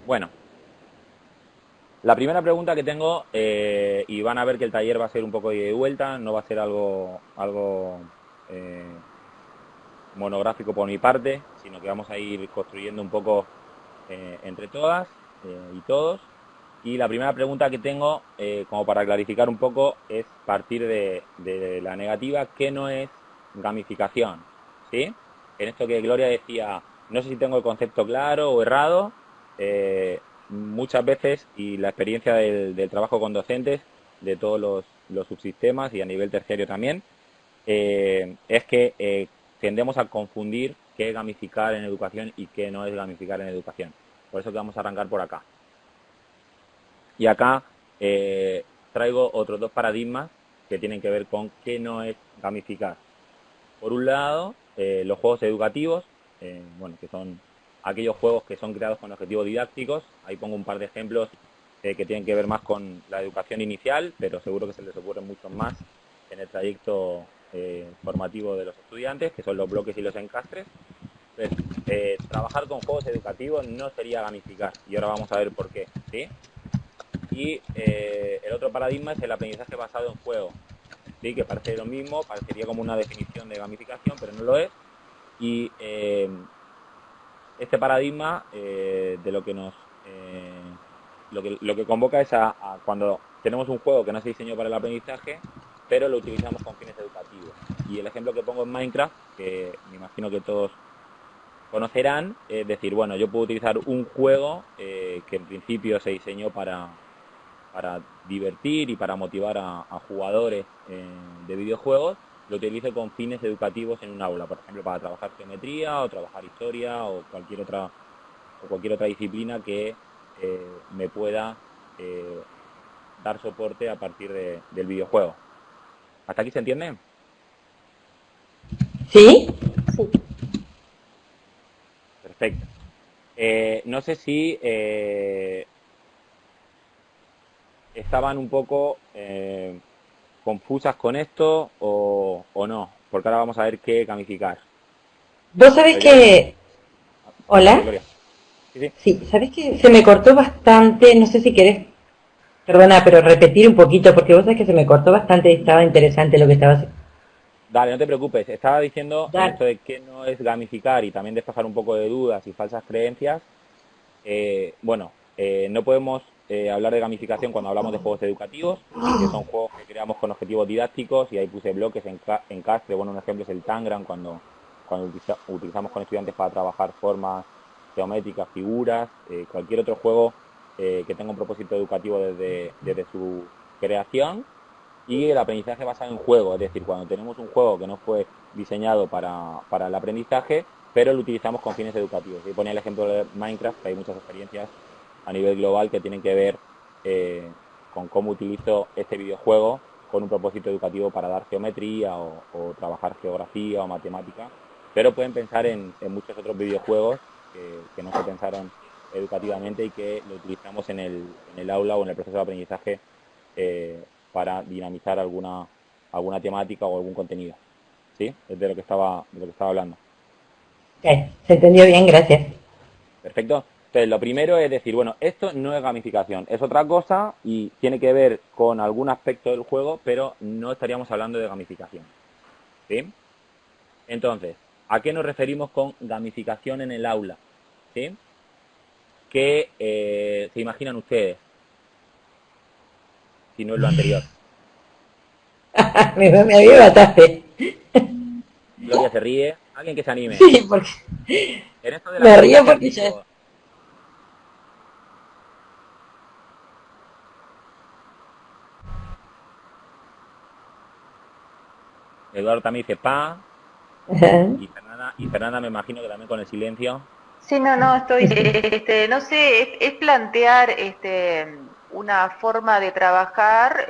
Bueno, la primera pregunta que tengo, y van a ver que el taller va a ser un poco de ida y vuelta, no va a ser algo eh, monográfico por mi parte, sino que vamos a ir construyendo un poco entre todas y todos. Y la primera pregunta que tengo, como para clarificar un poco, es partir de la negativa, ¿qué no es gamificación? ¿Sí? En esto que Gloria decía, no sé si tengo el concepto claro o errado, muchas veces, y la experiencia del trabajo con docentes, de todos los subsistemas y a nivel terciario también, es que tendemos a confundir qué es gamificar en educación y qué no es gamificar en educación. Por eso que vamos a arrancar por acá. Y acá traigo otros dos paradigmas que tienen que ver con qué no es gamificar. Por un lado, los juegos educativos, bueno, que son aquellos juegos que son creados con objetivos didácticos. Ahí pongo un par de ejemplos que tienen que ver más con la educación inicial, pero seguro que se les ocurren muchos más en el trayecto formativo de los estudiantes, que son los bloques y los encastres. Entonces, trabajar con juegos educativos no sería gamificar, y ahora vamos a ver por qué, ¿sí? Y el otro paradigma es el aprendizaje basado en juego, ¿sí? Que parece lo mismo, parecería como una definición de gamificación, pero no lo es. Y este paradigma de lo que nos lo que convoca es a cuando tenemos un juego que no se diseñó para el aprendizaje, pero lo utilizamos con fines educativos. Y el ejemplo que pongo en Minecraft, que me imagino que todos conocerán, es decir, bueno, yo puedo utilizar un juego que en principio se diseñó para divertir y para motivar a jugadores de videojuegos, lo utilizo con fines educativos en un aula, por ejemplo, para trabajar geometría o trabajar historia o cualquier otra disciplina que me pueda eh, dar soporte a partir del videojuego. ¿Hasta aquí se entiende? ¿Sí? Perfecto. No sé si estaban un poco confusas con esto o no, porque ahora vamos a ver qué gamificar. Vos sabés Pero ya que... que... Dime, Hola. Gloria. Sí, sí. Sí, sabés que se me cortó bastante, no sé si querés, perdona, pero repetir un poquito, porque vos sabés que se me cortó bastante y estaba interesante lo que estabas... Dale, no te preocupes. Estaba diciendo en Dale. esto de qué no es gamificar y también despejar un poco de dudas y falsas creencias. Bueno, no podemos hablar de gamificación cuando hablamos de juegos educativos, que son juegos que creamos con objetivos didácticos y ahí puse bloques en Castre. Bueno, un ejemplo es el Tangram cuando utilizamos con estudiantes para trabajar formas geométricas, figuras, cualquier otro juego que tenga un propósito educativo desde su creación y el aprendizaje basado en juego, es decir, cuando tenemos un juego que no fue diseñado para el aprendizaje, pero lo utilizamos con fines educativos. Y ponía el ejemplo de Minecraft, que hay muchas experiencias a nivel global que tienen que ver con cómo utilizo este videojuego con un propósito educativo para dar geometría o trabajar geografía o matemática, pero pueden pensar en muchos otros videojuegos que no se pensaron educativamente y que lo utilizamos en el aula o en el proceso de aprendizaje para dinamizar alguna temática o algún contenido. ¿Sí? Es de lo que estaba hablando. Ok, se entendió bien, gracias. Perfecto. Entonces, lo primero es decir, bueno, esto no es gamificación, es otra cosa y tiene que ver con algún aspecto del juego, pero no estaríamos hablando de gamificación. ¿Sí? Entonces, ¿a qué nos referimos con gamificación en el aula? ¿Sí? ¿Qué se imaginan ustedes si no es lo anterior? Me había mataste. Gloria se ríe. Alguien que se anime. Sí, porque En esto del me río aprendizaje porque ya... activo, Eduardo también dice pa, y Fernanda me imagino que también con el silencio. Sí, no, no, estoy, no sé, es plantear una forma de trabajar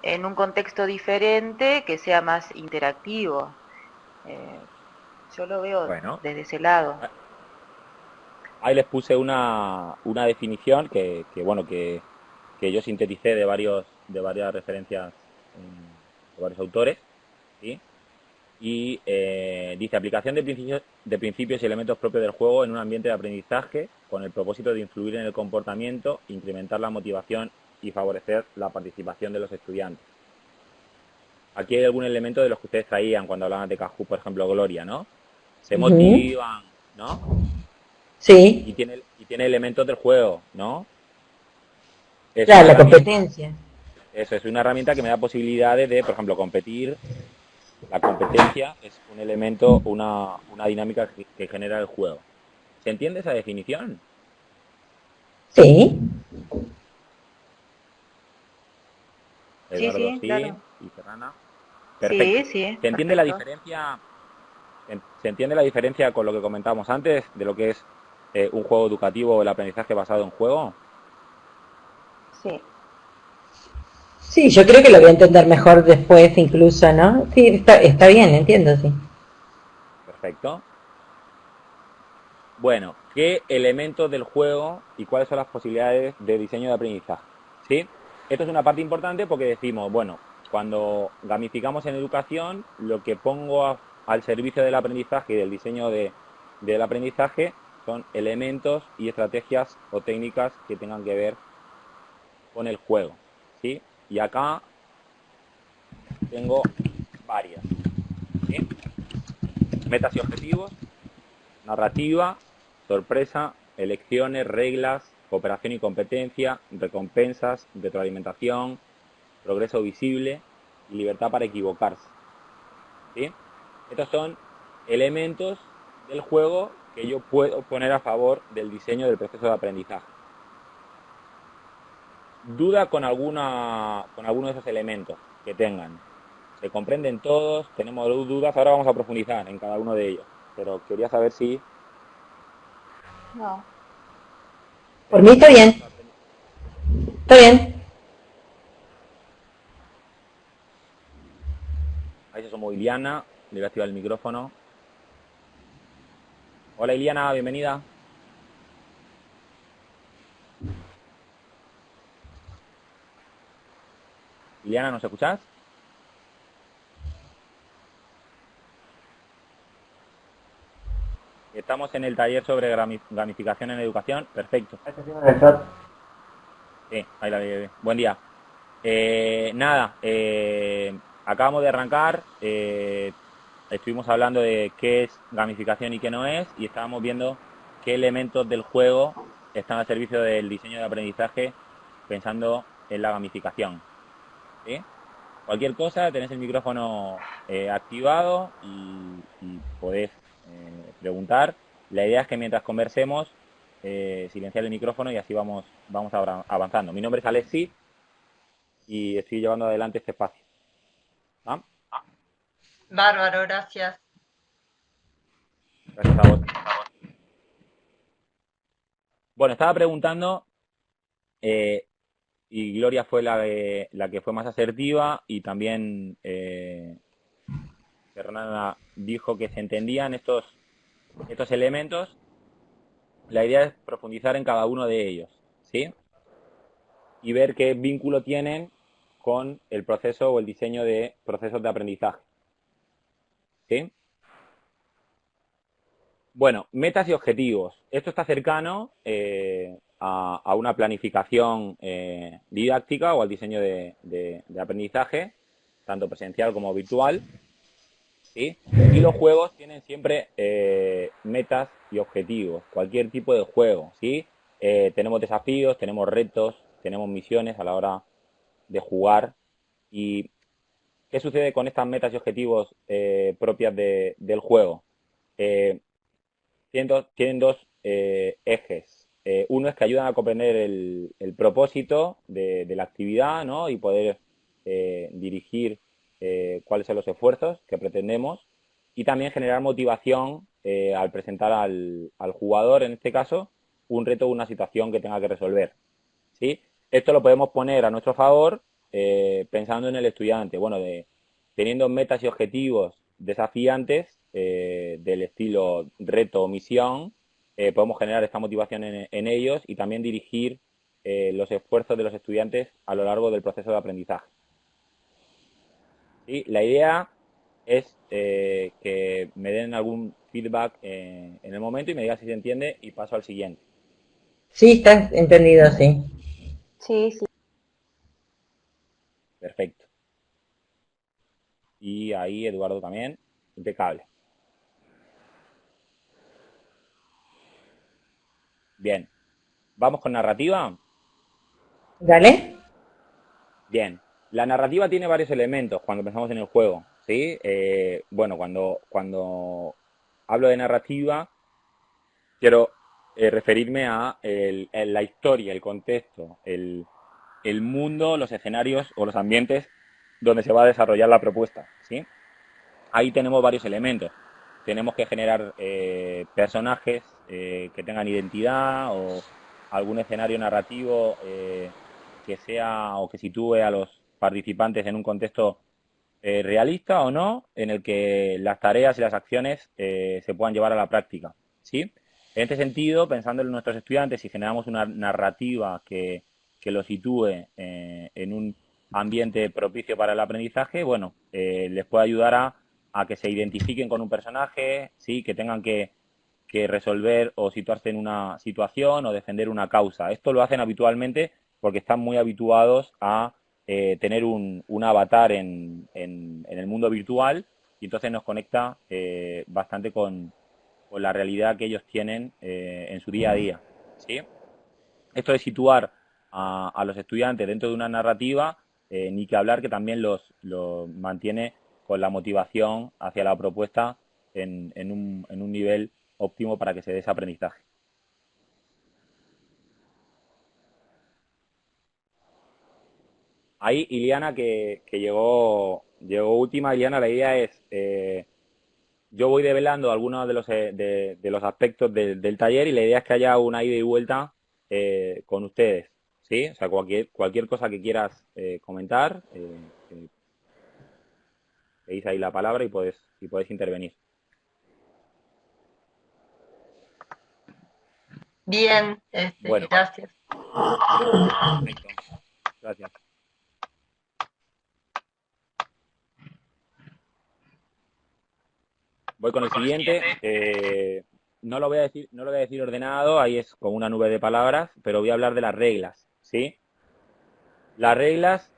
en un contexto diferente que sea más interactivo. Eh, yo lo veo Bueno, desde ese lado. ahí les puse una definición bueno, que yo sinteticé de varias referencias de varios autores, ¿sí? Y dice, aplicación de principios y elementos propios del juego en un ambiente de aprendizaje con el propósito de influir en el comportamiento, incrementar la motivación y favorecer la participación de los estudiantes. Aquí hay algún elemento de los que ustedes traían cuando hablaban de Kahoot, por ejemplo, Gloria, ¿no? Se Ujú. motivan, ¿no? Sí, Y tiene elementos del juego, ¿no? Es claro, una la herramienta, competencia. eso es una herramienta que me da posibilidades de, por ejemplo, competir. La competencia es un elemento, una dinámica que genera el juego. ¿Se entiende esa definición? Sí, Sí, Eduardo, sí, sí, claro. y Serrana. Sí, Perfecto. sí, ¿Se entiende la perfecto. diferencia? ¿Se entiende la diferencia con lo que comentábamos antes de lo que es un juego educativo o el aprendizaje basado en juego? Sí. sí, yo creo que lo voy a entender mejor después incluso, ¿no? Sí, está bien, entiendo, sí. Perfecto. Bueno, ¿qué elementos del juego y cuáles son las posibilidades de diseño de aprendizaje? ¿Sí? Esto es una parte importante porque decimos, bueno, cuando gamificamos en educación, lo que pongo al servicio del aprendizaje y del diseño del aprendizaje son elementos y estrategias o técnicas que tengan que ver con el juego. ¿Sí? Y acá tengo varias. ¿Sí? Metas y objetivos, narrativa, sorpresa, elecciones, reglas, cooperación y competencia, recompensas, retroalimentación, progreso visible y libertad para equivocarse. ¿Sí? Estos son elementos del juego que yo puedo poner a favor del diseño del proceso de aprendizaje. Duda con alguno de esos elementos que tengan. Se comprenden todos, tenemos dudas, ahora vamos a profundizar en cada uno de ellos. Pero quería saber si No. Por mí está el bien, proceso de aprendizaje. está bien. Ahí se asomó Iliana, le voy a activar el micrófono. Hola Iliana, bienvenida. Iliana, ¿nos escuchás? Estamos en el taller sobre gamificación en educación. Perfecto. Sí, ahí la vi. Buen día. Nada, acabamos de arrancar. Estuvimos hablando de qué es gamificación y qué no es, y estábamos viendo qué elementos del juego están al servicio del diseño de aprendizaje pensando en la gamificación. ¿Sí? Cualquier cosa, tenés el micrófono activado y podés preguntar. La idea es que mientras conversemos, silenciar el micrófono y así vamos avanzando. Mi nombre es Alexis y estoy llevando adelante este espacio. ¿Ah? Bárbaro, gracias. Gracias a vos. Bueno, estaba preguntando, eh, y Gloria fue la que fue más asertiva y también Fernanda dijo que se entendían estos elementos. La idea es profundizar en cada uno de ellos, ¿sí? Y ver qué vínculo tienen con el proceso o el diseño de procesos de aprendizaje, ¿sí? Bueno, metas y objetivos. Esto está cercano a una planificación didáctica o al diseño de aprendizaje, tanto presencial como virtual, ¿sí? Y los juegos tienen siempre metas y objetivos, cualquier tipo de juego, ¿sí? Tenemos desafíos, tenemos retos, tenemos misiones a la hora de jugar. ¿Y qué sucede con estas metas y objetivos propias del juego? Eh, tienen dos ejes. Uno es que ayudan a comprender el propósito de la actividad, ¿no? Y poder dirigir cuáles son los esfuerzos que pretendemos y también generar motivación al presentar al jugador, en este caso, un reto o una situación que tenga que resolver. ¿Sí? Esto lo podemos poner a nuestro favor pensando en el estudiante, bueno, teniendo metas y objetivos desafiantes del estilo reto o misión, podemos generar esta motivación en ellos y también dirigir los esfuerzos de los estudiantes a lo largo del proceso de aprendizaje. ¿Sí? La idea es que me den algún feedback en el momento y me diga si se entiende y paso al siguiente. Sí, está entendido, sí. Sí, sí. Perfecto. Y ahí Eduardo también, impecable. Bien, vamos con narrativa. ¿Dale? Bien, la narrativa tiene varios elementos cuando pensamos en el juego, ¿sí? Bueno, cuando hablo de narrativa, quiero referirme a la historia, el contexto, el mundo, los escenarios o los ambientes donde se va a desarrollar la propuesta, ¿sí? Ahí tenemos varios elementos. Tenemos que generar personajes que tengan identidad o algún escenario narrativo que sea o que sitúe a los participantes en un contexto realista o no, en el que las tareas y las acciones se puedan llevar a la práctica, ¿sí? En este sentido, pensando en nuestros estudiantes, si generamos una narrativa que lo sitúe en un ambiente propicio para el aprendizaje, bueno, les puede ayudar a que se identifiquen con un personaje, ¿sí? Que tengan que resolver o situarse en una situación o defender una causa. Esto lo hacen habitualmente porque están muy habituados a tener un avatar en el mundo virtual y entonces nos conecta bastante con la realidad que ellos tienen en su día a día, ¿sí? Esto de situar a los estudiantes dentro de una narrativa, ni que hablar que también los mantiene con la motivación hacia la propuesta en un nivel óptimo para que se dé ese aprendizaje. Ahí Iliana que llegó última. Iliana, la idea es, yo voy develando algunos de los aspectos del taller y la idea es que haya una ida y vuelta con ustedes, ¿sí? O sea, cualquier cosa que quieras comentar, pedís ahí la palabra y podés intervenir. Bien, Bueno, gracias. perfecto. Gracias. Voy con el siguiente. No lo voy a decir ordenado, ahí es como una nube de palabras, pero voy a hablar de las reglas, ¿sí? Las reglas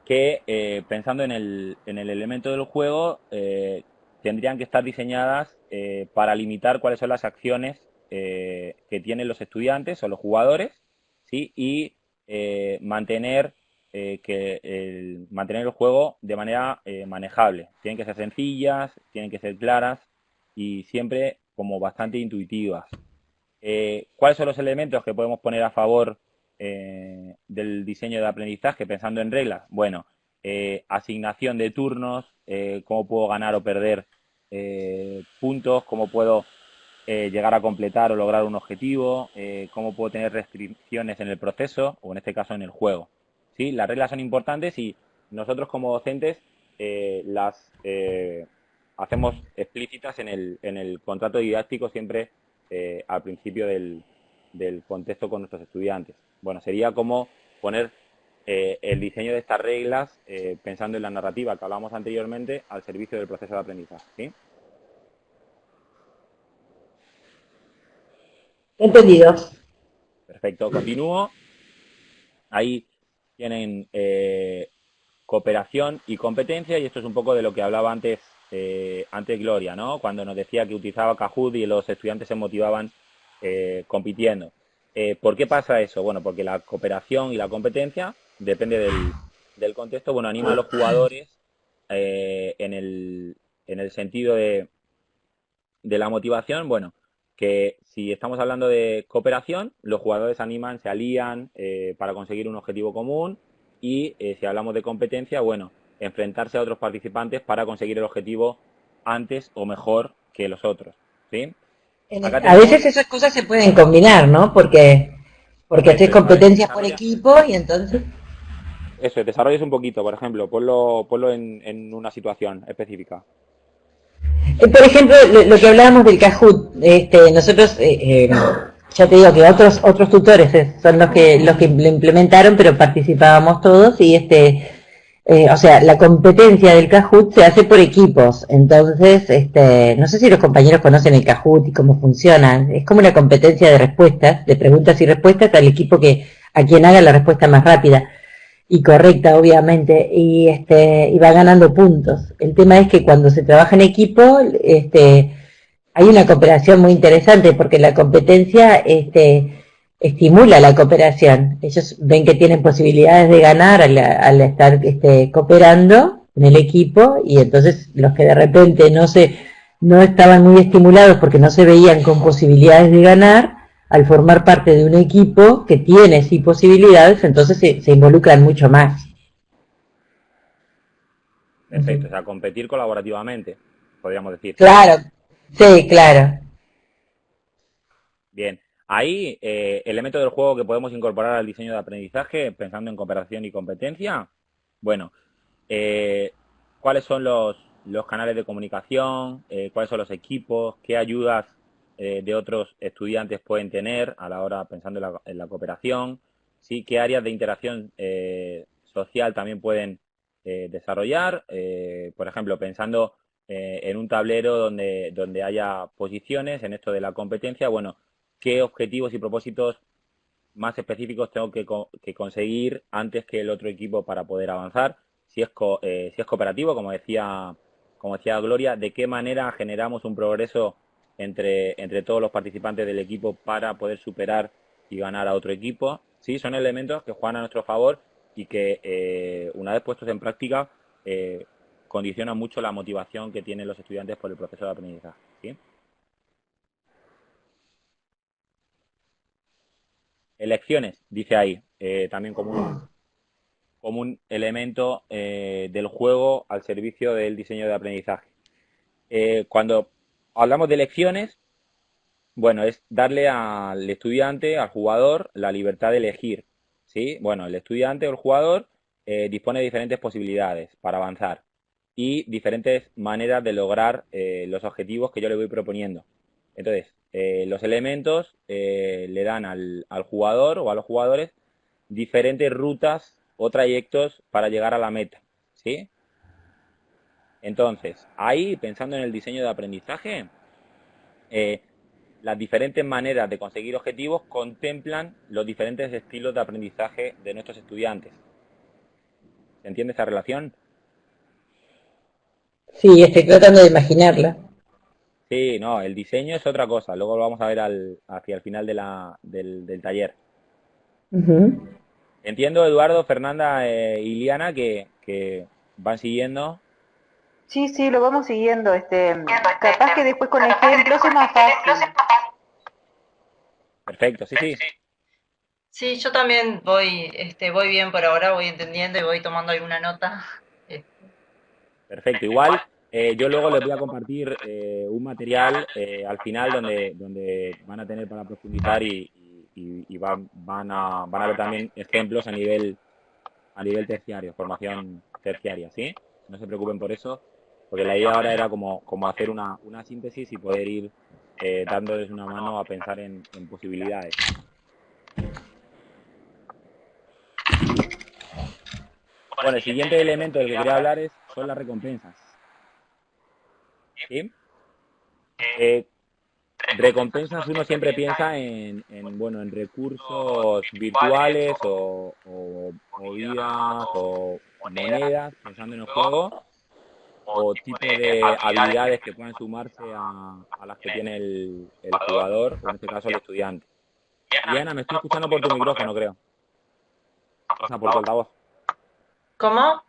que, pensando en el elemento del juego, tendrían que estar diseñadas para limitar cuáles son las acciones que tienen los estudiantes o los jugadores, ¿sí? Y mantener el juego de manera manejable. Tienen que ser sencillas, tienen que ser claras y siempre como bastante intuitivas. ¿Cuáles son los elementos que podemos poner a favor del diseño de aprendizaje pensando en reglas? Bueno, asignación de turnos, cómo puedo ganar o perder puntos, cómo puedo llegar a completar o lograr un objetivo, cómo puedo tener restricciones en el proceso o en este caso en el juego. ¿Sí? Las reglas son importantes y nosotros como docentes las hacemos explícitas en el contrato didáctico siempre al principio del contexto con nuestros estudiantes. Bueno, sería como poner el diseño de estas reglas pensando en la narrativa que hablamos anteriormente al servicio del proceso de aprendizaje, ¿sí? Entendido. Perfecto, continúo. Ahí tienen cooperación y competencia y esto es un poco de lo que hablaba antes Gloria, ¿no? Cuando nos decía que utilizaba Kahoot y los estudiantes se motivaban compitiendo. ¿Por qué pasa eso? Bueno, porque la cooperación y la competencia, depende del contexto, bueno, anima a los jugadores en el sentido de la motivación, bueno, que si estamos hablando de cooperación, los jugadores animan, se alían para conseguir un objetivo común y si hablamos de competencia, bueno, enfrentarse a otros participantes para conseguir el objetivo antes o mejor que los otros, ¿sí? A veces esas cosas se pueden combinar, ¿no? Porque haces competencias por equipo y entonces... Eso, desarrolles un poquito, por ejemplo, ponlo en una situación específica. Por ejemplo, lo que hablábamos del Kahoot, nosotros, ya te digo que otros tutores son los que lo implementaron, pero participábamos todos y O sea, la competencia del Kahoot se hace por equipos, entonces, no sé si los compañeros conocen el Kahoot y cómo funciona. Es como una competencia de respuestas, de preguntas y respuestas al equipo a quien haga la respuesta más rápida y correcta, obviamente, y va ganando puntos. El tema es que cuando se trabaja en equipo, hay una cooperación muy interesante porque la competencia, estimula la cooperación. Ellos ven que tienen posibilidades de ganar al estar cooperando en el equipo, y entonces los que de repente no estaban muy estimulados porque no se veían con posibilidades de ganar, al formar parte de un equipo que tiene sí posibilidades, entonces se involucran mucho más. Perfecto, o sea, competir colaborativamente, podríamos decir. Claro, sí, claro. Bien, ahí elementos del juego que podemos incorporar al diseño de aprendizaje, pensando en cooperación y competencia. Bueno, eh, ¿cuáles son los canales de comunicación? ¿Cuáles son los equipos? ¿Qué ayudas de otros estudiantes pueden tener a la hora pensando en la cooperación? ¿Sí? ¿Qué áreas de interacción social también pueden desarrollar? Por ejemplo, pensando en un tablero donde haya posiciones en esto de la competencia, bueno, ¿qué objetivos y propósitos más específicos tengo que conseguir antes que el otro equipo para poder avanzar? Si es cooperativo, como decía Gloria, ¿de qué manera generamos un progreso entre todos los participantes del equipo para poder superar y ganar a otro equipo? Sí, son elementos que juegan a nuestro favor y que una vez puestos en práctica condicionan mucho la motivación que tienen los estudiantes por el proceso de aprendizaje. ¿Sí? Elecciones, dice ahí, también como un elemento del juego al servicio del diseño de aprendizaje. Cuando hablamos de elecciones, bueno, es darle al estudiante, al jugador, la libertad de elegir, ¿sí? Bueno, el estudiante o el jugador dispone de diferentes posibilidades para avanzar y diferentes maneras de lograr los objetivos que yo le voy proponiendo. Entonces, los elementos le dan al jugador o a los jugadores diferentes rutas o trayectos para llegar a la meta, ¿sí? Entonces, ahí, pensando en el diseño de aprendizaje, eh, las diferentes maneras de conseguir objetivos contemplan los diferentes estilos de aprendizaje de nuestros estudiantes. ¿Se entiende esa relación? Sí, estoy tratando de imaginarla. Sí, no, el diseño es otra cosa. Luego lo vamos a ver hacia el final del taller. Ujú. Entiendo, Eduardo, Fernanda y Liana, que van siguiendo. Sí, sí, lo vamos siguiendo. Capaz que después con ejemplos es más fácil. Perfecto, sí, sí. Sí, yo también voy bien por ahora, voy entendiendo y voy tomando alguna nota. Este, Perfecto. Igual, yo luego les voy a compartir un material al final donde van a tener para profundizar y van a ver también ejemplos a nivel terciario, formación terciaria, ¿sí? No se preocupen por eso, porque la idea ahora era como hacer una síntesis y poder ir dándoles una mano a pensar en posibilidades. Bueno, el siguiente elemento del que quería hablar son las recompensas, ¿sí? Eh, Recompensas, uno siempre piensa bueno, en recursos virtuales o vidas o monedas, pensando en el juego, o tipo de habilidades que puedan sumarse a las que tiene el jugador, o en este caso el estudiante. Liana, me estoy escuchando por tu micrófono, creo. O sea, por tu altavoz. ¿Cómo?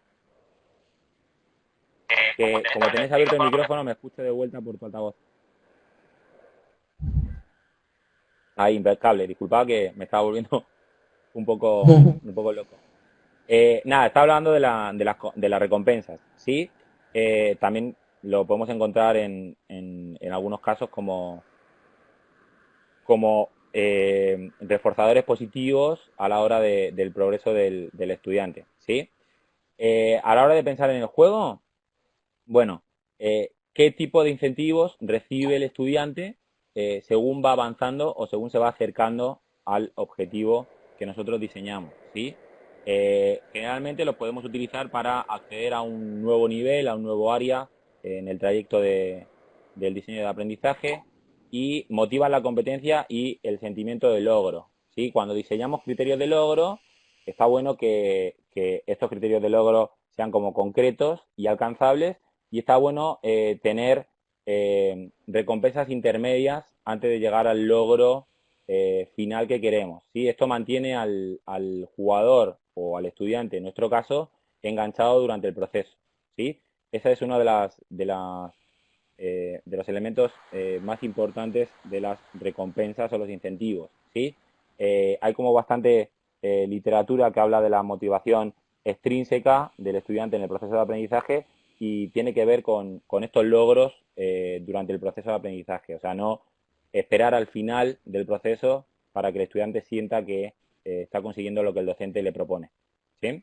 Que como tenés abierto el micrófono, me escucho de vuelta por tu altavoz. Ahí, impecable. Disculpa que me estaba volviendo un poco loco. Nada, está hablando de las recompensas, ¿sí? También lo podemos encontrar en algunos casos como reforzadores positivos a la hora del progreso del estudiante, ¿sí? A la hora de pensar en el juego, bueno, ¿qué tipo de incentivos recibe el estudiante según va avanzando o según se va acercando al objetivo que nosotros diseñamos, ¿sí? Generalmente los podemos utilizar para acceder a un nuevo nivel, a un nuevo área en el trayecto del diseño de aprendizaje y motivan la competencia y el sentimiento de logro, ¿sí? Cuando diseñamos criterios de logro, está bueno que estos criterios de logro sean como concretos y alcanzables y está bueno tener recompensas intermedias antes de llegar al logro final que queremos, ¿sí? Esto mantiene al jugador o al estudiante, en nuestro caso, enganchado durante el proceso, ¿sí? Esa es una de los elementos más importantes de las recompensas o los incentivos, ¿sí? Hay como bastante literatura que habla de la motivación extrínseca del estudiante en el proceso de aprendizaje y tiene que ver con estos logros durante el proceso de aprendizaje. O sea, no esperar al final del proceso para que el estudiante sienta que está consiguiendo lo que el docente le propone. ¿Sí?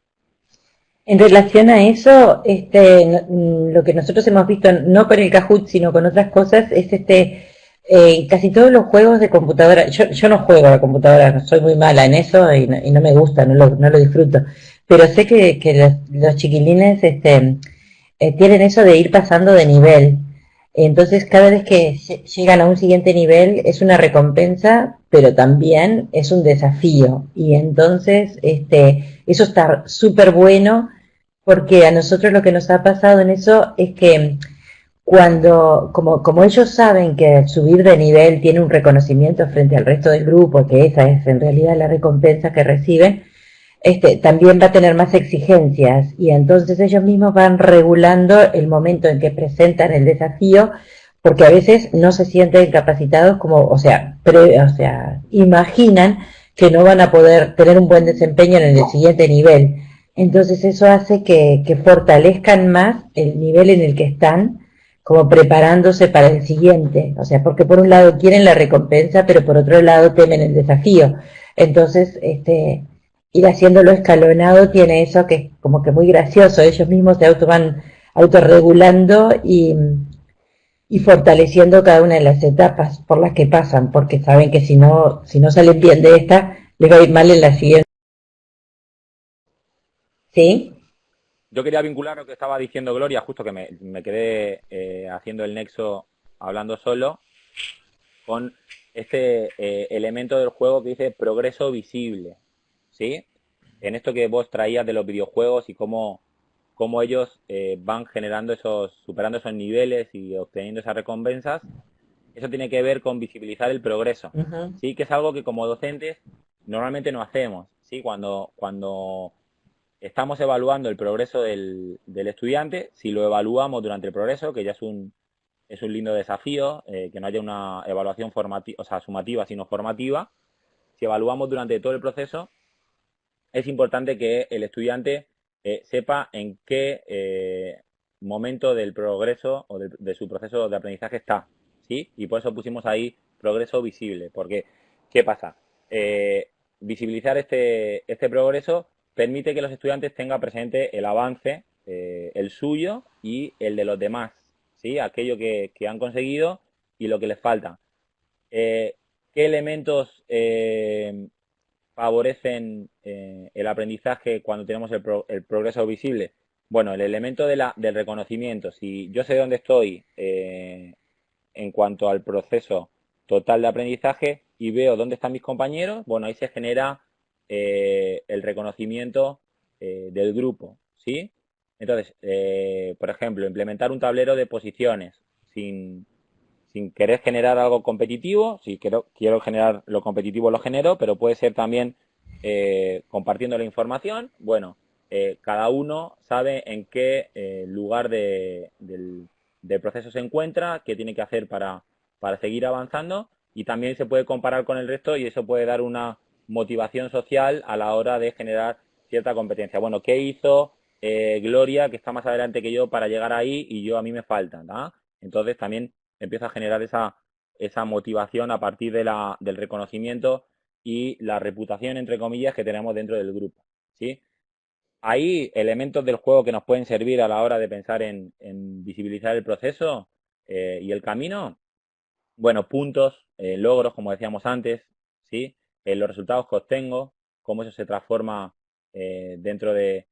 En relación a eso, lo que nosotros hemos visto, no con el Kahoot, sino con otras cosas, es casi todos los juegos de computadora. Yo no juego a la computadora, soy muy mala en eso y no me gusta, no lo disfruto. Pero sé que los chiquilines, tienen eso de ir pasando de nivel. Entonces, cada vez que llegan a un siguiente nivel es una recompensa, pero también es un desafío. Y entonces, eso está súper bueno porque a nosotros lo que nos ha pasado en eso es que como ellos saben que subir de nivel tiene un reconocimiento frente al resto del grupo, que esa es en realidad la recompensa que reciben, también va a tener más exigencias y entonces ellos mismos van regulando el momento en que presentan el desafío porque a veces no se sienten capacitados como, o sea, imaginan que no van a poder tener un buen desempeño en el siguiente nivel. Entonces eso hace que fortalezcan más el nivel en el que están, como preparándose para el siguiente. O sea, porque por un lado quieren la recompensa, pero por otro lado temen el desafío. Entonces, ir haciéndolo escalonado tiene eso que es como que muy gracioso. Ellos mismos se van autorregulando y fortaleciendo cada una de las etapas por las que pasan, porque saben que si no salen bien de esta, les va a ir mal en la siguiente. ¿Sí? Yo quería vincular lo que estaba diciendo Gloria, justo que me quedé haciendo el nexo hablando solo, con este elemento del juego que dice progreso visible, ¿sí? En esto que vos traías de los videojuegos y cómo ellos van generando superando esos niveles y obteniendo esas recompensas, eso tiene que ver con visibilizar el progreso, Uh-huh. ¿sí? Que es algo que como docentes normalmente no hacemos, ¿sí? Cuando estamos evaluando el progreso del estudiante, si lo evaluamos durante el progreso, que ya es un lindo desafío, que no haya una evaluación formativa, o sea, sumativa, sino formativa, si evaluamos durante todo el proceso, es importante que el estudiante sepa en qué momento del progreso o de su proceso de aprendizaje está, ¿sí? Y por eso pusimos ahí progreso visible, porque ¿qué pasa? Visibilizar este progreso permite que los estudiantes tengan presente el avance, el suyo y el de los demás, ¿sí? Aquello que han conseguido y lo que les falta. Eh, ¿Qué elementos favorecen el aprendizaje cuando tenemos el progreso visible? Bueno, el elemento del reconocimiento. Si yo sé dónde estoy en cuanto al proceso total de aprendizaje y veo dónde están mis compañeros, bueno, ahí se genera el reconocimiento del grupo, ¿sí? Entonces, por ejemplo, implementar un tablero de posiciones sin querer generar algo competitivo. Si quiero generar lo competitivo, lo genero, pero puede ser también compartiendo la información. Bueno, cada uno sabe en qué lugar del proceso se encuentra, qué tiene que hacer para seguir avanzando y también se puede comparar con el resto y eso puede dar una motivación social a la hora de generar cierta competencia. Bueno, ¿qué hizo Gloria, que está más adelante que yo, para llegar ahí y a mí me falta? ¿no? Entonces también empieza a generar esa motivación a partir del reconocimiento y la reputación, entre comillas, que tenemos dentro del grupo, ¿sí? Hay elementos del juego que nos pueden servir a la hora de pensar en visibilizar el proceso y el camino. Bueno, puntos, logros, como decíamos antes, ¿sí? Los resultados que obtengo, cómo eso se transforma dentro de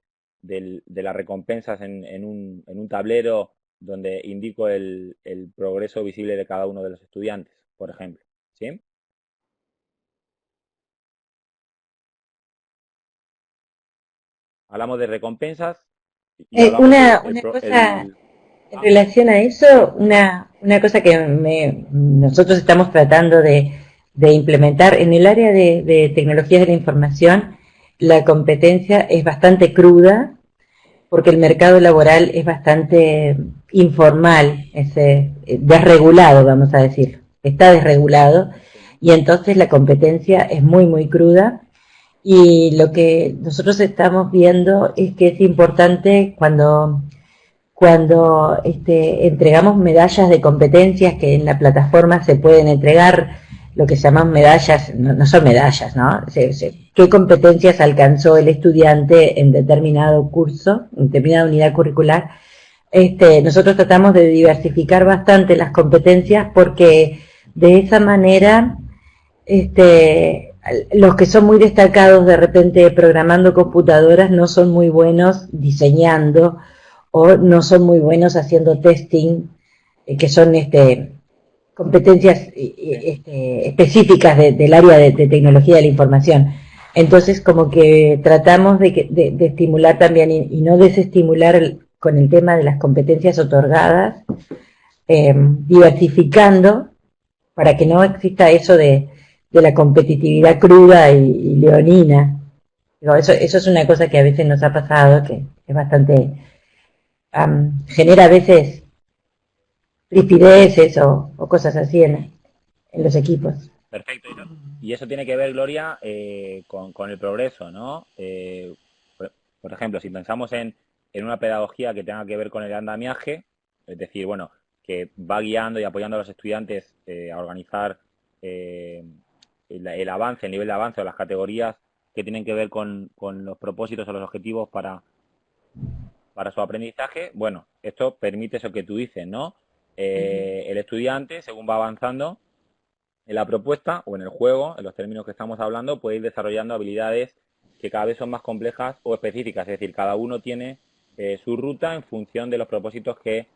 las recompensas en un tablero donde indico el progreso visible de cada uno de los estudiantes, por ejemplo. ¿Sí? Hablamos de recompensas y hablamos Una cosa en Ah, relación a eso, una cosa que nosotros estamos tratando de implementar en el área de tecnologías de la información, la competencia es bastante cruda porque el mercado laboral es bastante informal, desregulado, vamos a decir, está desregulado sí. y entonces la competencia es muy, muy cruda. Y lo que nosotros estamos viendo es que es importante cuando entregamos medallas de competencias que en la plataforma se pueden entregar, lo que se llaman medallas, no son medallas, ¿no? ¿Qué competencias alcanzó el estudiante en determinado curso, en determinada unidad curricular? Nosotros tratamos de diversificar bastante las competencias porque de esa manera los que son muy destacados de repente programando computadoras no son muy buenos diseñando o no son muy buenos haciendo testing, que son competencias específicas del área de tecnología de la información. Entonces, como que tratamos de estimular también y no desestimular con el tema de las competencias otorgadas, diversificando para que no exista eso de la competitividad cruda y leonina. Digo, eso es una cosa que a veces nos ha pasado, que es bastante, genera a veces rispideces o cosas así en los equipos. Perfecto. Y eso tiene que ver, Gloria, con el progreso, ¿no? Por ejemplo, si pensamos en una pedagogía que tenga que ver con el andamiaje, es decir, bueno, que va guiando y apoyando a los estudiantes a organizar el avance, el nivel de avance o las categorías que tienen que ver con los propósitos o los objetivos para su aprendizaje, bueno, esto permite eso que tú dices, ¿no? El estudiante, según va avanzando en la propuesta o en el juego, en los términos que estamos hablando, puede ir desarrollando habilidades que cada vez son más complejas o específicas, es decir, cada uno tiene su ruta en función de los propósitos que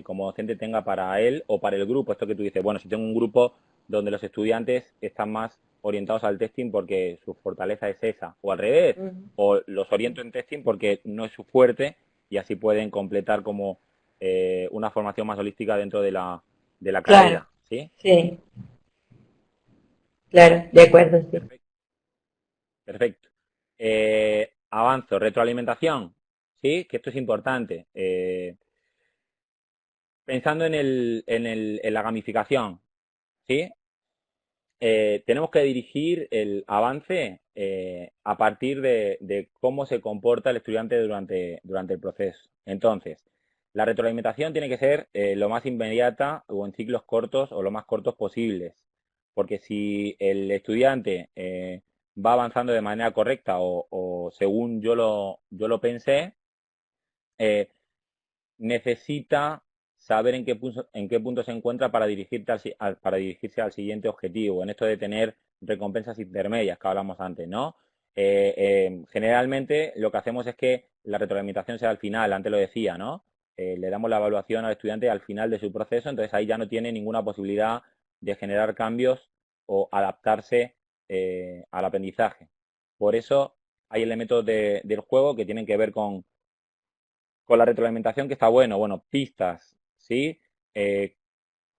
como docente tenga para él o para el grupo. Esto que tú dices, bueno, si tengo un grupo donde los estudiantes están más orientados al testing porque su fortaleza es esa, o al revés, o los oriento en testing porque no es su fuerte y así pueden completar como una formación más holística dentro de la Claro, carrera, ¿sí? sí, claro, de acuerdo, sí. Perfecto. Perfecto. Avanzo, retroalimentación, ¿sí? Que esto es importante. Pensando en la gamificación, ¿sí? Tenemos que dirigir el avance a partir de cómo se comporta el estudiante durante el proceso. Entonces, la retroalimentación tiene que ser lo más inmediata o en ciclos cortos o lo más cortos posibles. Porque si el estudiante va avanzando de manera correcta o según yo lo pensé, eh, necesita saber en qué punto se encuentra para dirigirse al siguiente objetivo, en esto de tener recompensas intermedias que hablamos antes, ¿no? Generalmente lo que hacemos es que la retroalimentación sea al final, antes lo decía, ¿no? Le damos la evaluación al estudiante al final de su proceso, entonces ahí ya no tiene ninguna posibilidad de generar cambios o adaptarse al aprendizaje. Por eso hay elementos del juego que tienen que ver con la retroalimentación que está bueno, pistas, ¿sí? Eh,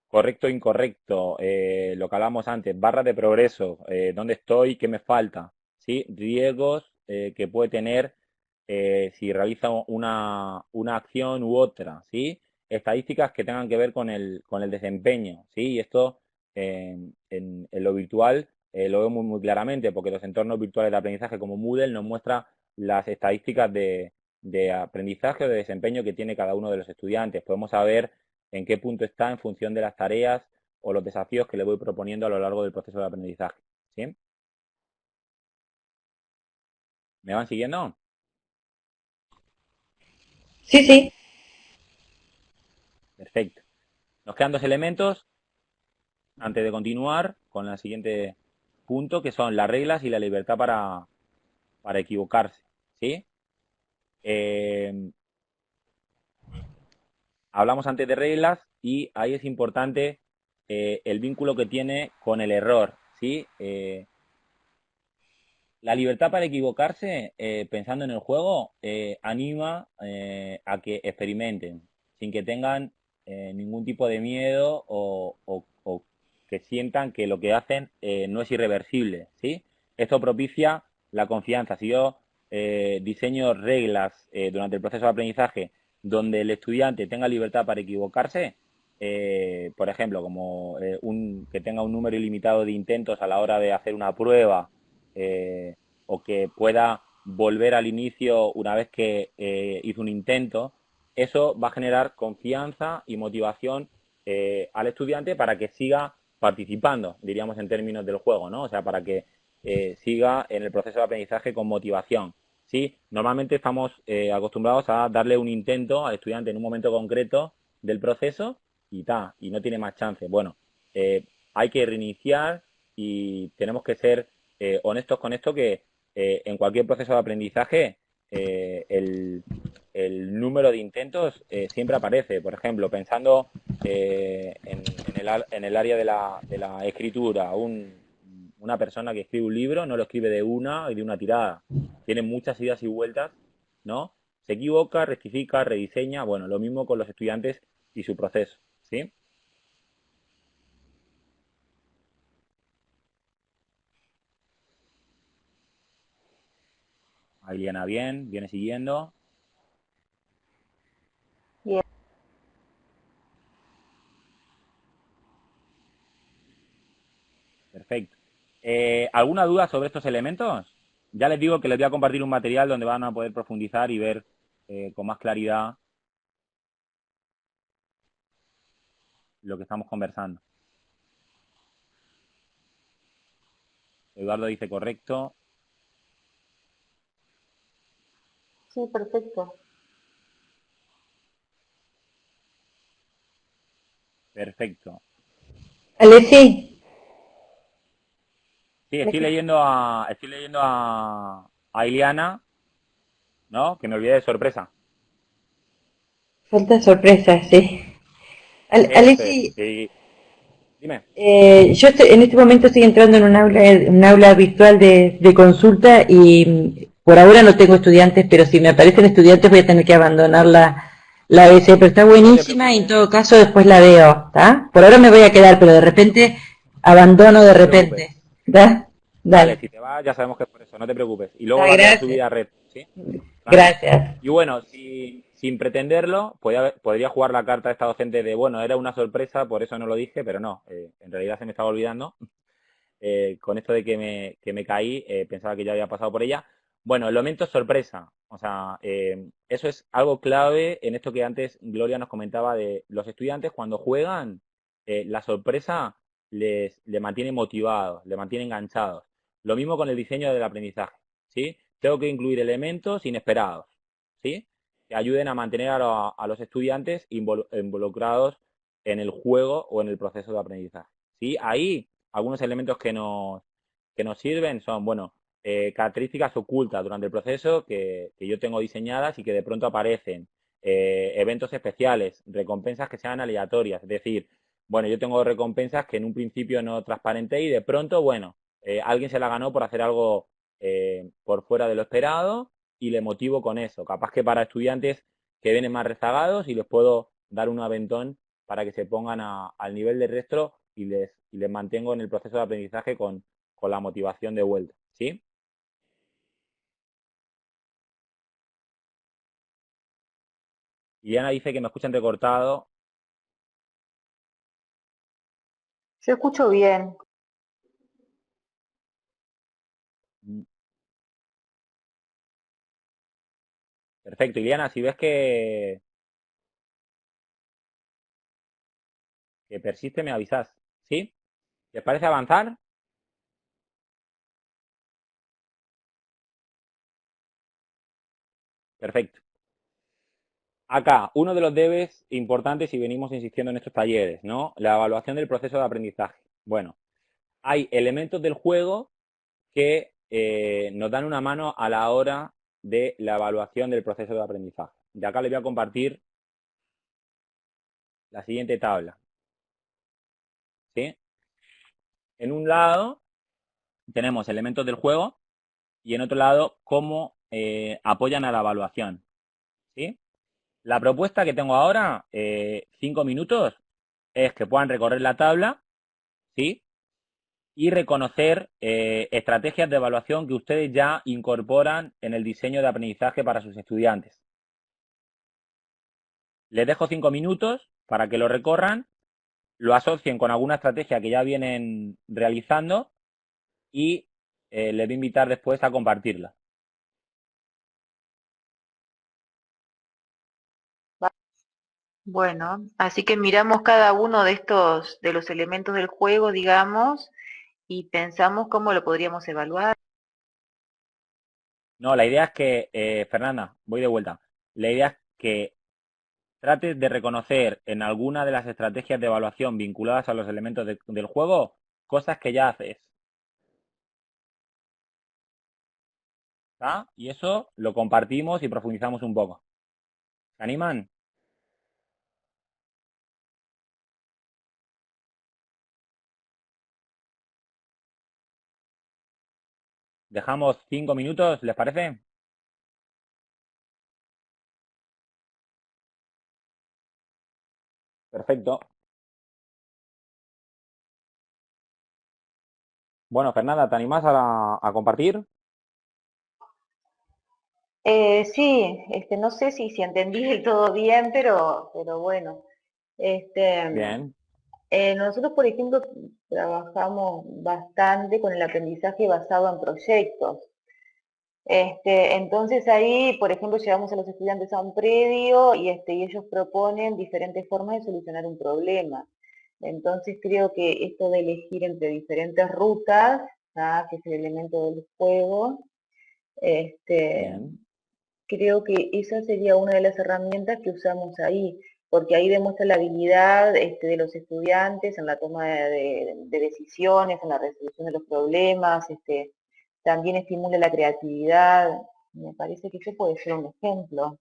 correcto, incorrecto, lo que hablamos antes, barra de progreso, dónde estoy, qué me falta, ¿sí? Riesgos que puede tener si realiza una acción u otra, ¿sí? Estadísticas que tengan que ver con el desempeño, ¿sí? Y esto en lo virtual lo veo muy, muy claramente porque los entornos virtuales de aprendizaje como Moodle nos muestra las estadísticas de aprendizaje o de desempeño que tiene cada uno de los estudiantes. Podemos saber en qué punto está en función de las tareas o los desafíos que le voy proponiendo a lo largo del proceso de aprendizaje. ¿Sí? ¿Me van siguiendo? Sí, sí. Perfecto. Nos quedan dos elementos antes de continuar con el siguiente punto, que son las reglas y la libertad para equivocarse. ¿sí? Eh, Hablamos antes de reglas y ahí es importante el vínculo que tiene con el error, ¿sí? La libertad para equivocarse, pensando en el juego, anima a que experimenten, sin que tengan ningún tipo de miedo o que sientan que lo que hacen no es irreversible, ¿sí? Esto propicia la confianza. Si yo diseño reglas durante el proceso de aprendizaje donde el estudiante tenga libertad para equivocarse, por ejemplo, como que tenga un número ilimitado de intentos a la hora de hacer una prueba, eh, o que pueda volver al inicio una vez que hizo un intento, eso va a generar confianza y motivación al estudiante para que siga participando, diríamos en términos del juego, ¿no? O sea, para que siga en el proceso de aprendizaje con motivación. Sí, normalmente estamos acostumbrados a darle un intento al estudiante en un momento concreto del proceso y no tiene más chance. Bueno, hay que reiniciar y tenemos que ser honestos con esto que en cualquier proceso de aprendizaje el número de intentos siempre aparece. Por ejemplo, pensando en el área de la escritura, una persona que escribe un libro no lo escribe de una y de una tirada. Tiene muchas idas y vueltas, ¿no? Se equivoca, rectifica, rediseña. Bueno, lo mismo con los estudiantes y su proceso, ¿sí? Ailiana, bien, viene siguiendo. Bien. Perfecto. ¿Alguna duda sobre estos elementos? Ya les digo que les voy a compartir un material donde van a poder profundizar y ver con más claridad lo que estamos conversando. Eduardo dice correcto. Sí, perfecto. Perfecto. Alessi, Sí, estoy leyendo a Iliana, ¿no? Que me olvidé de sorpresa. falta sorpresa, sí. Eso es. Alessi, Dime. yo en este momento estoy entrando en un aula virtual de consulta y por ahora no tengo estudiantes, pero si me aparecen estudiantes voy a tener que abandonar la ABC, pero está No te buenísima y en preocupes. todo caso después la veo, ¿está? Por ahora me voy a quedar, pero de repente abandono de No te preocupes. repente, ¿está? Vale, Dale, si te vas ya sabemos que es por eso, no te preocupes. Y luego está, va a quedar gracias, subida a red, ¿sí? Tranqui. gracias. Y bueno, sin pretenderlo, podría jugar la carta de esta docente de, bueno, era una sorpresa, por eso no lo dije, pero no, en realidad se me estaba olvidando. Con esto de que me caí, pensaba que ya había pasado por ella. Bueno, el momento sorpresa, o sea, eso es algo clave en esto que antes Gloria nos comentaba de los estudiantes cuando juegan, la sorpresa les mantiene motivados, les mantiene enganchados. Lo mismo con el diseño del aprendizaje, ¿sí? Tengo que incluir elementos inesperados, ¿sí? Que ayuden a mantener a los estudiantes involucrados en el juego o en el proceso de aprendizaje, ¿sí? Ahí algunos elementos que nos sirven son, bueno, características ocultas durante el proceso que yo tengo diseñadas y que de pronto aparecen, eventos especiales, recompensas que sean aleatorias, es decir, bueno, yo tengo recompensas que en un principio no transparenté y de pronto, bueno, alguien se la ganó por hacer algo por fuera de lo esperado y le motivo con eso. Capaz que para estudiantes que vienen más rezagados y les puedo dar un aventón para que se pongan al nivel del resto y les mantengo en el proceso de aprendizaje con la motivación de vuelta, ¿sí? Y Ana dice que me escucha entrecortado. Yo escucho bien. Mm, Perfecto, Iliana, si ves que persiste, me avisas, ¿sí? ¿Les parece avanzar? Perfecto. Acá, uno de los debes importantes y venimos insistiendo en estos talleres, ¿no? La evaluación del proceso de aprendizaje. Bueno, hay elementos del juego que nos dan una mano a la hora de la evaluación del proceso de aprendizaje. De acá les voy a compartir la siguiente tabla. ¿Sí? En un lado tenemos elementos del juego y en otro lado cómo apoyan a la evaluación. ¿Sí? La propuesta que tengo ahora, 5 minutos, es que puedan recorrer la tabla, ¿sí? Y reconocer estrategias de evaluación que ustedes ya incorporan en el diseño de aprendizaje para sus estudiantes. Les dejo 5 minutos para que lo recorran, lo asocien con alguna estrategia que ya vienen realizando y les voy a invitar después a compartirla. Bueno, así que miramos cada uno de estos, de los elementos del juego, digamos, y pensamos cómo lo podríamos evaluar. No, la idea es que, Fernanda, voy de vuelta. La idea es que trates de reconocer en alguna de las estrategias de evaluación vinculadas a los elementos del juego cosas que ya haces. ¿Está? Y eso lo compartimos y profundizamos un poco. ¿Se animan? ¿Dejamos 5 minutos, les parece? Perfecto. Bueno, Fernanda, ¿te animás a compartir? Sí, no sé si entendí del todo bien, pero bueno. Este, Bien, Nosotros, por ejemplo, trabajamos bastante con el aprendizaje basado en proyectos. Entonces ahí, por ejemplo, llevamos a los estudiantes a un predio y ellos proponen diferentes formas de solucionar un problema. Entonces creo que esto de elegir entre diferentes rutas, ¿ah? Que es el elemento del juego, este, bien. creo que esa sería una de las herramientas que usamos ahí, porque ahí demuestra la habilidad de los estudiantes en la toma de decisiones, en la resolución de los problemas, también estimula la creatividad. Me parece que eso puede ser un ejemplo.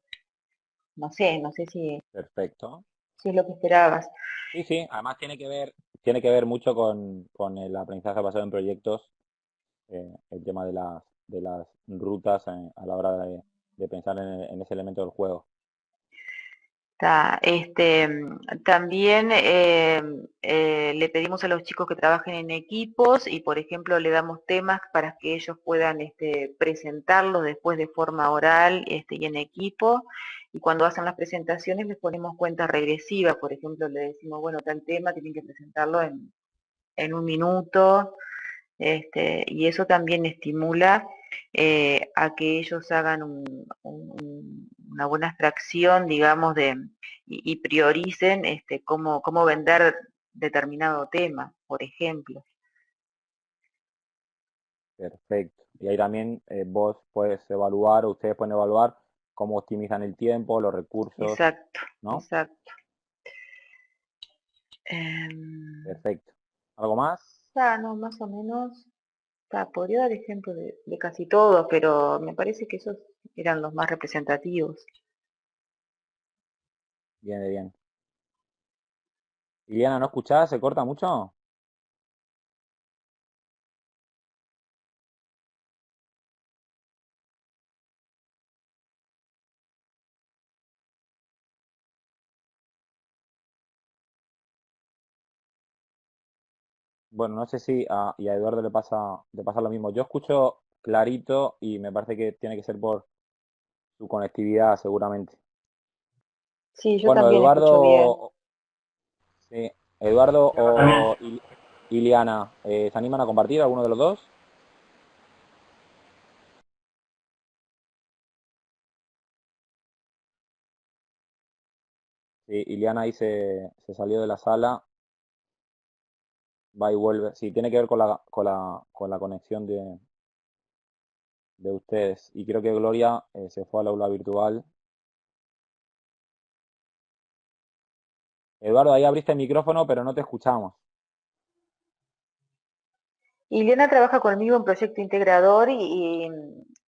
No sé Perfecto. si es lo que esperabas. Sí, sí, además tiene que ver mucho con el aprendizaje basado en proyectos, el tema de las rutas a la hora de pensar en ese elemento del juego. También le pedimos a los chicos que trabajen en equipos y, por ejemplo, le damos temas para que ellos puedan presentarlos después de forma oral y en equipo. Y cuando hacen las presentaciones les ponemos cuentas regresivas. Por ejemplo, le decimos, bueno, tal tema tienen que presentarlo en un minuto. Y eso también estimula a que ellos hagan una buena extracción, digamos, y prioricen cómo vender determinado tema, por ejemplo. Perfecto. Y ahí también vos puedes evaluar, o ustedes pueden evaluar cómo optimizan el tiempo, los recursos, Exacto, ¿no? exacto. Em, Perfecto. ¿Algo más? no, más o menos. Podría dar ejemplo de casi todos, pero me parece que esos eran los más representativos. Bien, bien. Liliana, ¿no escuchás? ¿Se corta mucho? Bueno, no sé si y a Eduardo le pasa lo mismo. Yo escucho clarito y me parece que tiene que ser por su conectividad, seguramente. Sí, yo Bueno, también escucho bien. Sí, Eduardo o Iliana, ¿se animan a compartir alguno de los dos? Sí, Iliana ahí se salió de la sala, va y vuelve. Sí, tiene que ver con la conexión de ustedes. Y creo que Gloria se fue al aula virtual. Eduardo, ahí abriste el micrófono, pero no te escuchamos. Ileana trabaja conmigo en Proyecto Integrador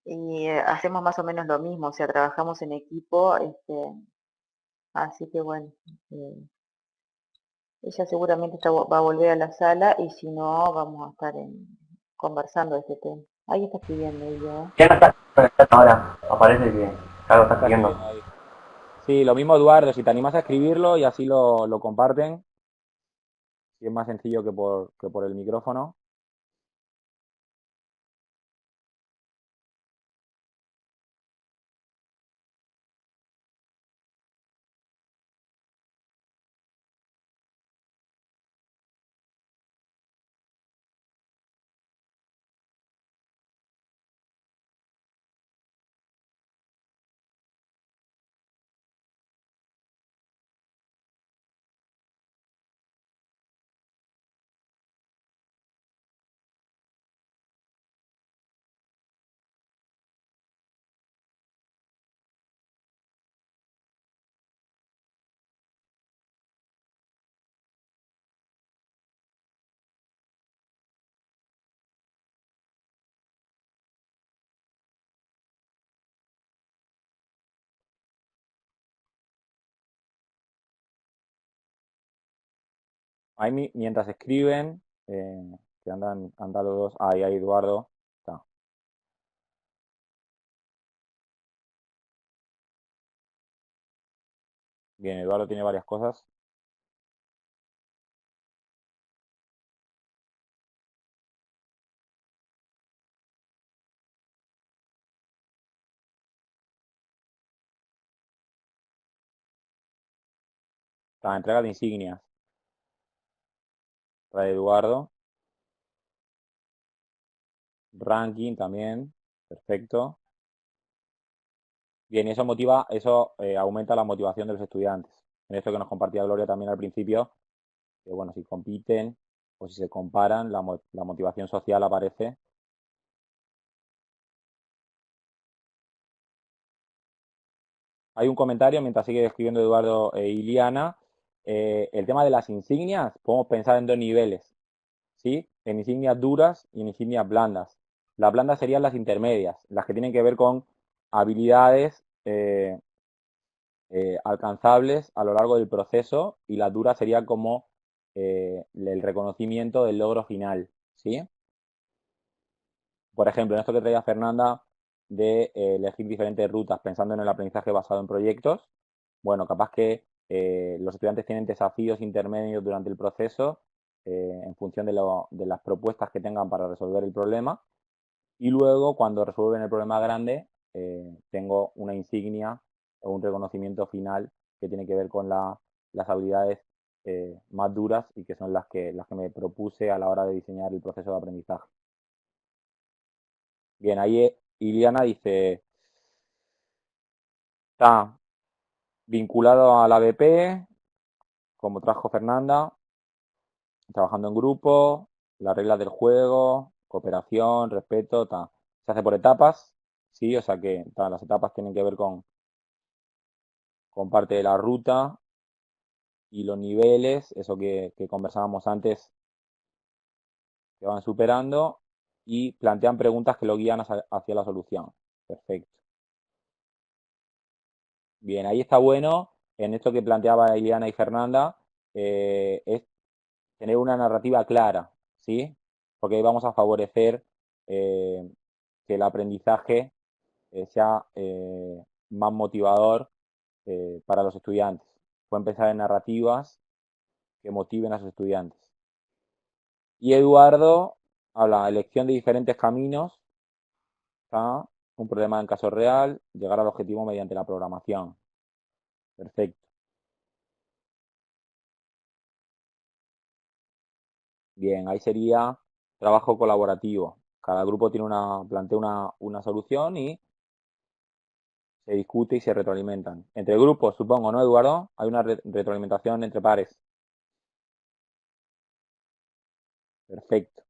y hacemos más o menos lo mismo, o sea, trabajamos en equipo, así que bueno, eh, ella seguramente va a volver a la sala y si no, vamos a estar conversando de este tema. Ahí está escribiendo ella. Ya no está conectado ahora. Aparece que algo está Está escribiendo. escribiendo ahí. Sí, lo mismo Eduardo, si te animas a escribirlo y así lo comparten, si es más sencillo que por el micrófono. Ahí mientras escriben, que andan los dos, ahí hay Eduardo. Está. Bien, Eduardo tiene varias cosas. Está, entrega de insignias. Trae Eduardo. Ranking también. Perfecto. Bien, eso aumenta la motivación de los estudiantes. En esto que nos compartía Gloria también al principio, que bueno, si compiten o si se comparan, la motivación social aparece. Hay un comentario mientras sigue escribiendo Eduardo e Iliana. El tema de las insignias, podemos pensar en dos niveles, ¿sí? En insignias duras y en insignias blandas. Las blandas serían las intermedias, las que tienen que ver con habilidades alcanzables a lo largo del proceso, y la dura sería como el reconocimiento del logro final, ¿sí? Por ejemplo, en esto que traía Fernanda de elegir diferentes rutas pensando en el aprendizaje basado en proyectos, bueno, capaz que los estudiantes tienen desafíos intermedios durante el proceso en función de las propuestas que tengan para resolver el problema, y luego cuando resuelven el problema grande tengo una insignia o un reconocimiento final que tiene que ver con las habilidades más duras y que son las que me propuse a la hora de diseñar el proceso de aprendizaje. Bien, ahí Iliana dice, está vinculado a la BP, como trajo Fernanda, trabajando en grupo, las reglas del juego, cooperación, respeto, ta. Se hace por etapas, sí, o sea que las etapas tienen que ver con parte de la ruta y los niveles, eso que conversábamos antes, que van superando y plantean preguntas que lo guían hacia la solución. Perfecto. Bien, ahí está bueno, en esto que planteaba Iliana y Fernanda, es tener una narrativa clara, ¿sí? Porque ahí vamos a favorecer eh, que el aprendizaje sea más motivador para los estudiantes. Pueden pensar en narrativas que motiven a sus estudiantes. Y Eduardo habla de elección de diferentes caminos, ¿está? Un problema en caso real, llegar al objetivo mediante la programación. Perfecto. Bien, ahí sería trabajo colaborativo. Cada grupo plantea una solución y se discute y se retroalimentan. Entre grupos, supongo, ¿no, Eduardo? Hay una retroalimentación entre pares. Perfecto.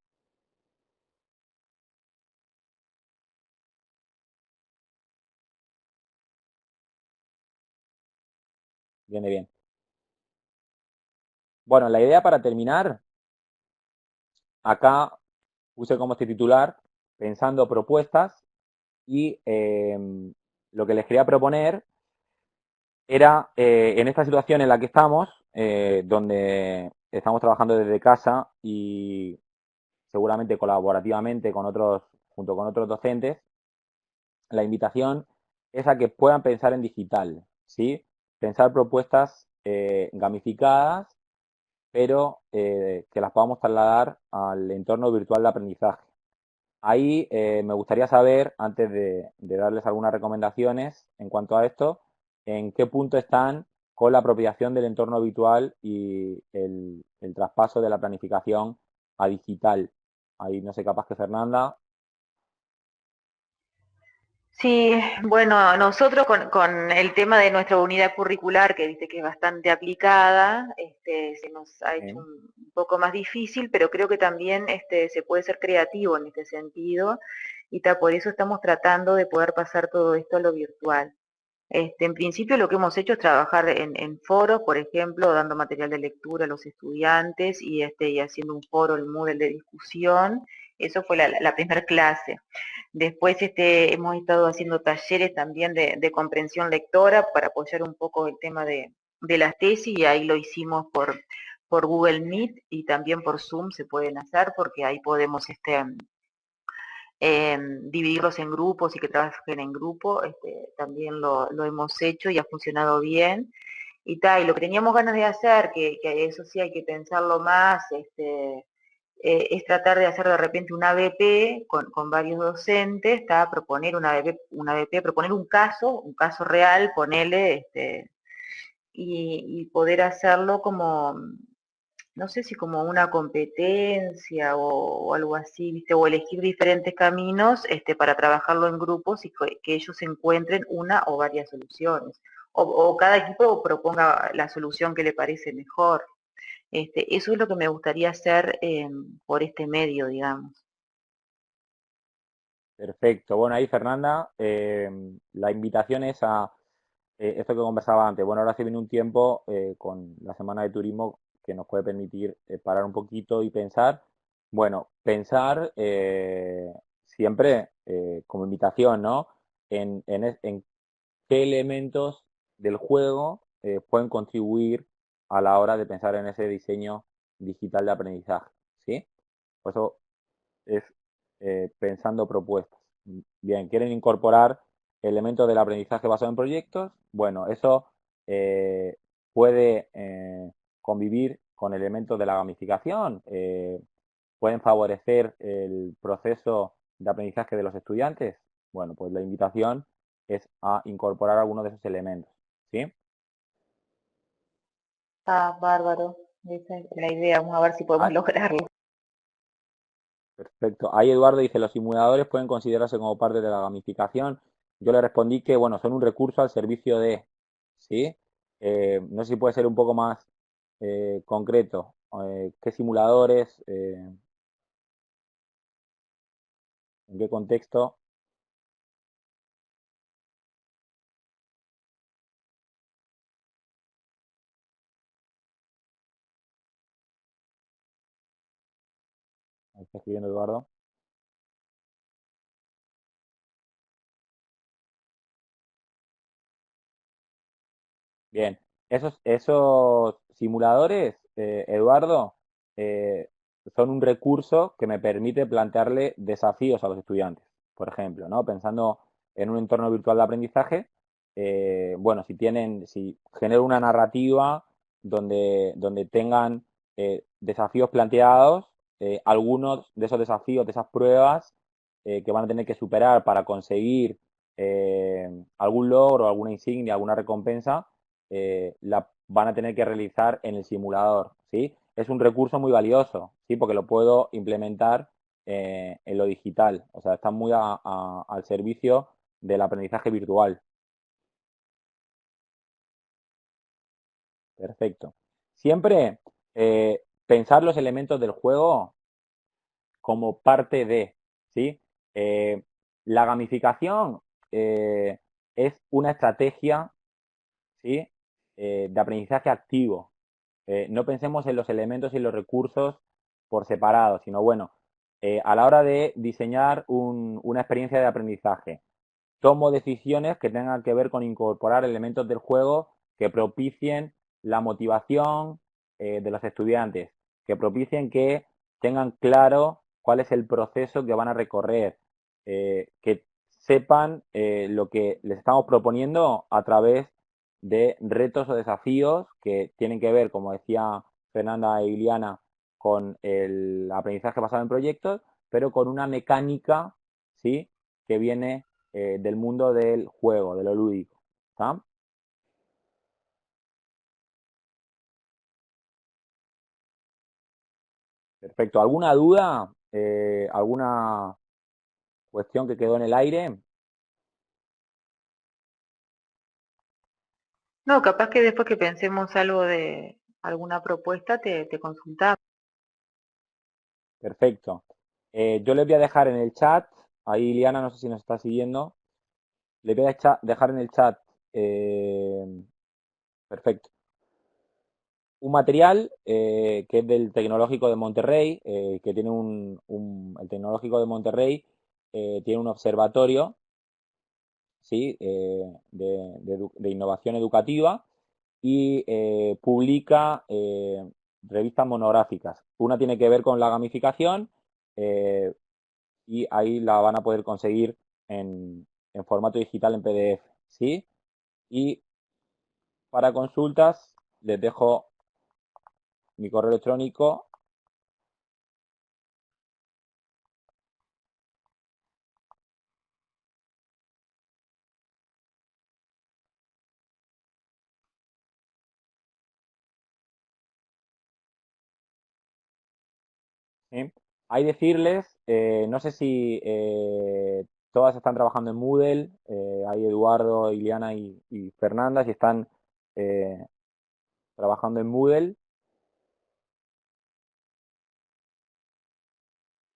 Viene bien. Bueno, la idea para terminar, acá puse como este titular, pensando propuestas Y lo que les quería proponer era, en esta situación en la que estamos, donde estamos trabajando desde casa y seguramente colaborativamente con otros, junto con otros docentes, la invitación es a que puedan pensar en digital, ¿sí? Pensar propuestas gamificadas, pero que las podamos trasladar al entorno virtual de aprendizaje. Ahí me gustaría saber, antes de darles algunas recomendaciones en cuanto a esto, en qué punto están con la apropiación del entorno virtual y el traspaso de la planificación a digital. Ahí no sé, capaz que Fernanda. Sí, bueno, nosotros con el tema de nuestra unidad curricular, que viste que es bastante aplicada, se nos ha hecho ¿Eh? un poco más difícil, pero creo que también se puede ser creativo en este sentido, y por eso estamos tratando de poder pasar todo esto a lo virtual. En principio lo que hemos hecho es trabajar en foros, por ejemplo, dando material de lectura a los estudiantes y haciendo un foro, el Moodle de discusión. Eso fue la primera clase. Después hemos estado haciendo talleres también de comprensión lectora para apoyar un poco el tema de las tesis y ahí lo hicimos por Google Meet y también por Zoom se pueden hacer porque ahí podemos dividirlos en grupos y que trabajen en grupo, también lo hemos hecho y ha funcionado bien. Y lo que teníamos ganas de hacer, que eso sí hay que pensarlo más, es tratar de hacer de repente una ABP con varios docentes, proponer una ABP, proponer un caso real, ponerle, y poder hacerlo como, no sé si como una competencia o algo así, ¿viste? O elegir diferentes caminos para trabajarlo en grupos y que ellos encuentren una o varias soluciones. O cada equipo proponga la solución que le parece mejor. Eso es lo que me gustaría hacer por este medio, digamos. Perfecto. Bueno, ahí Fernanda, la invitación es a esto que conversaba antes. Bueno, ahora se viene un tiempo con la Semana de Turismo que nos puede permitir parar un poquito y pensar. Bueno, pensar siempre como invitación, ¿no? En qué elementos del juego pueden contribuir a la hora de pensar en ese diseño digital de aprendizaje, ¿sí? Por eso es pensando propuestas. Bien, quieren incorporar elementos del aprendizaje basado en proyectos. Bueno, eso eh, puede convivir con elementos de la gamificación. Pueden favorecer el proceso de aprendizaje de los estudiantes. Bueno, pues la invitación es a incorporar algunos de esos elementos. ¿Sí? Ah, bárbaro. Esa es la idea. Vamos a ver si podemos Ah, lograrlo. perfecto. Ahí Eduardo dice, los simuladores pueden considerarse como parte de la gamificación. Yo le respondí que, bueno, son un recurso al servicio de, ¿sí? No sé si puede ser un poco más concreto. ¿Qué simuladores? ¿En qué contexto? Ahí está escribiendo Eduardo. Bien, esos simuladores, Eduardo, eh, son un recurso que me permite plantearle desafíos a los estudiantes. Por ejemplo, ¿no? Pensando en un entorno virtual de aprendizaje, bueno, si genero una narrativa donde tengan desafíos planteados, algunos de esos desafíos, de esas pruebas que van a tener que superar para conseguir algún logro, alguna insignia, alguna recompensa, la van a tener que realizar en el simulador, ¿sí? Es un recurso muy valioso, ¿sí? Porque lo puedo implementar en lo digital, o sea, está muy al servicio del aprendizaje virtual. Perfecto. Siempre pensar los elementos del juego como parte de, ¿sí? Eh, la gamificación eh, es una estrategia, ¿sí? De aprendizaje activo. No pensemos en los elementos y los recursos por separado, sino bueno, a la hora de diseñar una experiencia de aprendizaje, tomo decisiones que tengan que ver con incorporar elementos del juego que propicien la motivación de los estudiantes, que propicien que tengan claro cuál es el proceso que van a recorrer, que sepan lo que les estamos proponiendo a través de retos o desafíos que tienen que ver, como decía Fernanda e Iliana, con el aprendizaje basado en proyectos, pero con una mecánica, ¿sí?, que viene del mundo del juego, de lo lúdico. ¿Está? Perfecto. ¿Alguna duda? ¿Alguna cuestión que quedó en el aire? No, capaz que después que pensemos algo de alguna propuesta te consultamos. Perfecto. Yo les voy a dejar en el chat, ahí Liana, no sé si nos está siguiendo, les voy a dejar en el chat, perfecto, un material que es del Tecnológico de Monterrey, que tiene el Tecnológico de Monterrey tiene un observatorio, ¿sí?, de innovación educativa y publica revistas monográficas. Una tiene que ver con la gamificación eh, y ahí la van a poder conseguir en formato digital en PDF, ¿sí? Y para consultas les dejo mi correo electrónico. ¿Sí? Hay decirles, no sé si todas están trabajando en Moodle, hay Eduardo, Iliana y Fernanda, si están eh, trabajando en Moodle.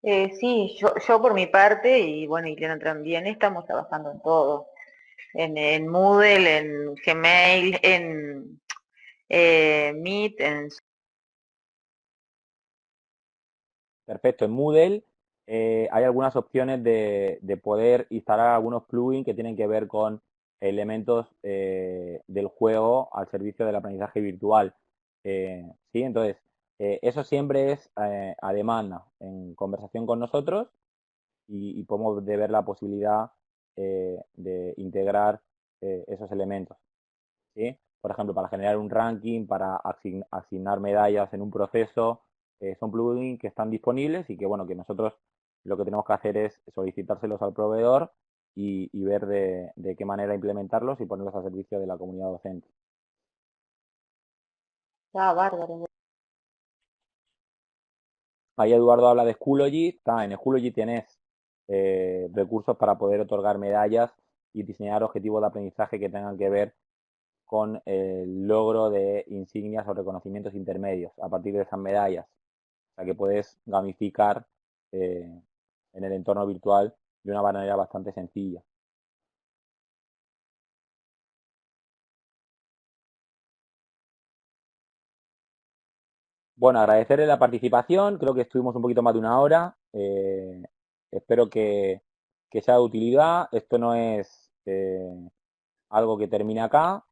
Sí, yo por mi parte, y bueno, y Lena también, estamos trabajando en todo, en Moodle, en Gmail, en Meet, en... Perfecto, en Moodle hay algunas opciones de poder instalar algunos plugins que tienen que ver con elementos del juego al servicio del aprendizaje virtual. ¿Sí? Entonces, eso siempre es a demanda, en conversación con nosotros y podemos de ver la posibilidad de integrar esos elementos. ¿Sí? Por ejemplo, para generar un ranking, para asignar medallas en un proceso, son plugins que están disponibles y que, bueno, que nosotros lo que tenemos que hacer es solicitárselos al proveedor y ver de qué manera implementarlos y ponerlos a servicio de la comunidad docente. Ah, bárbaro. Ahí Eduardo habla de Schoology. En Schoology tienes recursos para poder otorgar medallas y diseñar objetivos de aprendizaje que tengan que ver con el logro de insignias o reconocimientos intermedios a partir de esas medallas. O sea que puedes gamificar en el entorno virtual de una manera bastante sencilla. Bueno, agradecerle la participación, creo que estuvimos un poquito más de una hora. Espero que sea de utilidad. Esto no es algo que termine acá.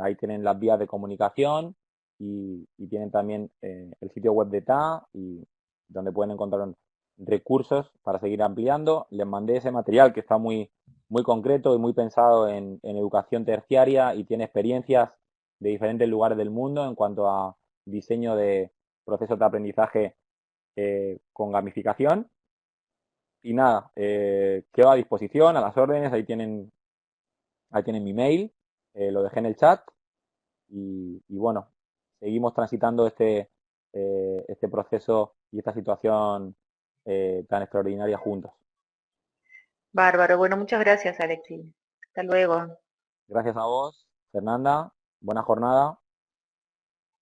Ahí tienen las vías de comunicación y tienen también el sitio web de TA y donde pueden encontrar recursos para seguir ampliando. Les mandé ese material que está muy, muy concreto y muy pensado en educación terciaria y tiene experiencias de diferentes lugares del mundo en cuanto a diseño de procesos de aprendizaje con gamificación. Y nada, quedo a disposición, a las órdenes, ahí tienen mi mail, lo dejé en el chat y bueno, seguimos transitando este proceso y esta situación tan extraordinaria juntos. Bárbaro. Bueno, muchas gracias, Alexis. Hasta luego. Gracias a vos, Fernanda, buena jornada.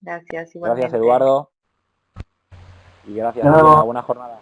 Gracias, Gracias, igualmente. Eduardo. Y gracias, Nos Iliana, vemos. buena jornada.